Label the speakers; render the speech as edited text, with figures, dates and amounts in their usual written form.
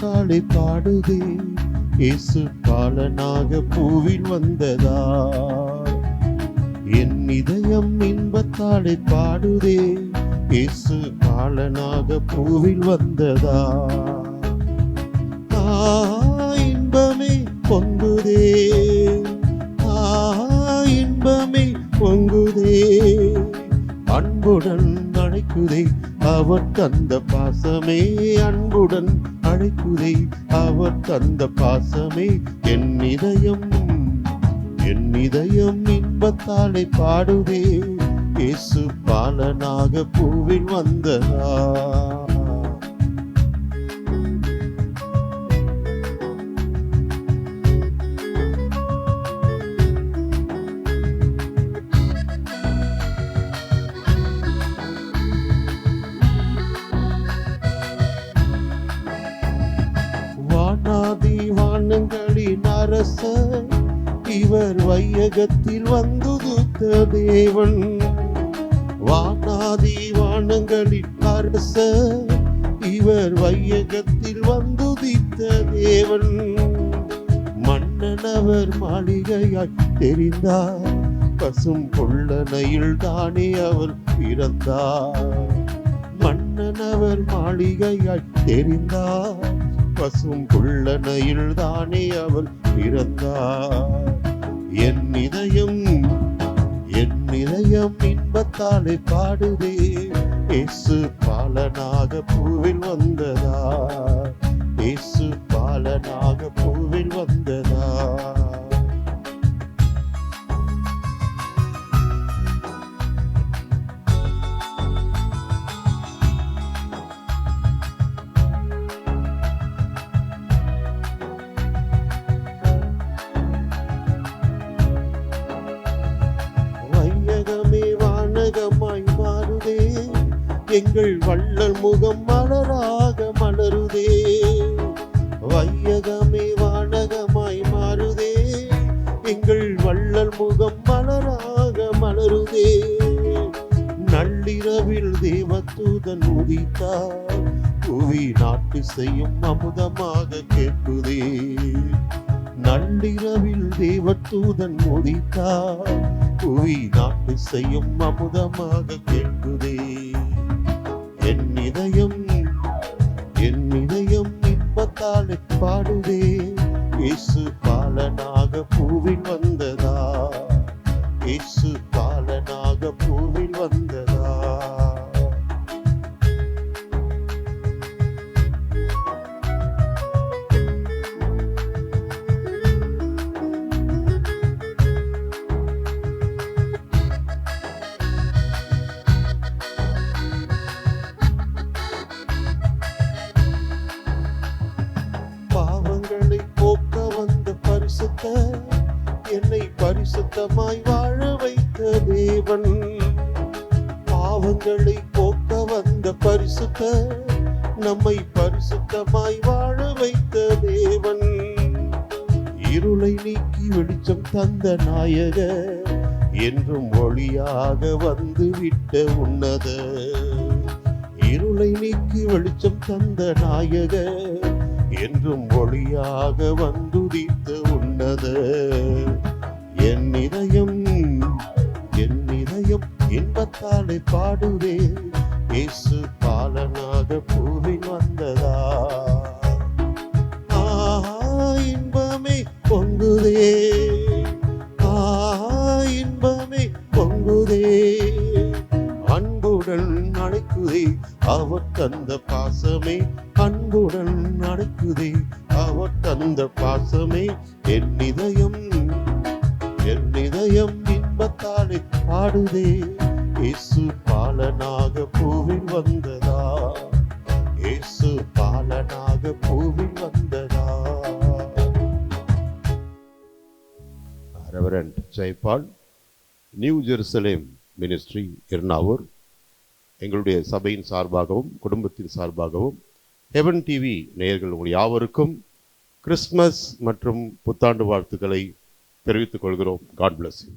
Speaker 1: இன்பத்தாலே பாடுதே, இயேசு பாலனாக பூவில் வந்ததா. என் இதயம் இன்பத்தாலே பாடுதே, இயேசு பாலனாக பூவில் வந்ததா. இன்பமே பொங்குதே, இன்பமே பொங்குதே, அன்புடன் அழைக்குதே அவர் தந்த பாசமே, அன்புடன் அழைக்குதே அவர் தந்த பாசமே. என் இதயம் இன்பத்தாலே பாடுதே, இயேசு பாலனாக பூவில் வந்ததா. வானாதி வானங்களின் அரசர் இவர் வையகத்தில் வந்துதித்த தேவன். வானாதி வானங்களின் அரசர் இவர் வையகத்தில் வந்துதித்த தேவன். மன்னனவர் மாளிகையாய் தெரிந்தார், பசும் கொள்ளனையில் தானே அவர் பிறந்தார். மன்னனவர் மாளிகையாய் தெரிந்தார், பசும் புள்ளனையில் தானே அவர் பிறந்தார். என் இதயம் இன்பத்தாலே பாடுதே, இயேசு பாலனாக பூவில் வந்ததா. இயேசு பாலனாக பூவில் வந்ததா. வானகமாய் மாறுதே, எங்கள் வள்ளல் முகம் மலராக மலருதே. வையகமே வானகமாய் மாறுதே, எங்கள் வள்ளல் முகம் மலராக மலருதே. நள்ளிரவில் தேவதூதன் உதித்தார், புவி நாட்டு செய்யும் அமுதமாக கேட்குதே. நள்ளிரவில் தேவதூதன் உதித்தார், புவி நாட்டு செய்யும் அமுதமாக கேட்குதே. என் இதயம் இன்பத்தாலே பாடுதே, இயேசு பாலனாக பூவில் வந்ததா. இயேசு பாலனாக பூவில் வந்ததா. பாவங்களை போக்க வந்த பரிசுத்தர், என்னை பரிசுத்தமாய் வாழ வைத்த தேவன். பாவங்களை போக்க வந்த பரிசுத்தர், நம்மை பரிசுத்தமாய் வாழ வைத்த தேவன். இருளை நீக்கி வெளிச்சம் தந்த நாயகர், என்றும் ஒளியாக வந்து விட்ட உன்னதர். இருளை நீக்கி வெளிச்சம் தந்த நாயகர், என்றும் ஒளியாக வந்துதித்த உன்னதர். என் இதயம் இன்பத்தாலே பாடுதே, இயேசு பாலனாக பூவில் வந்ததா. இன்பமே பொங்குதே, இன்பமே பொங்குதே, அன்புடன் அழைக்குதே அவர் தந்த பாசமே, அன்புடன் அழைக்குதே அவர் தந்த பாசமே. என் இதயம் இன்பத்தாலே பாடுதே, இயேசு பாலனாக பூவில் வந்ததா. இயேசு பாலனாக பூவில் வந்ததா. Reverend Jayapal, new Jerusalem ministry, Ernavur. எங்களுடைய சபையின் சார்பாகவும் குடும்பத்தின் சார்பாகவும் ஹெவன் டிவி நேயர்கள் உங்கள் யாவருக்கும் கிறிஸ்மஸ் மற்றும் புத்தாண்டு வாழ்த்துக்களை தெரிவித்துக் கொள்கிறோம். God bless you.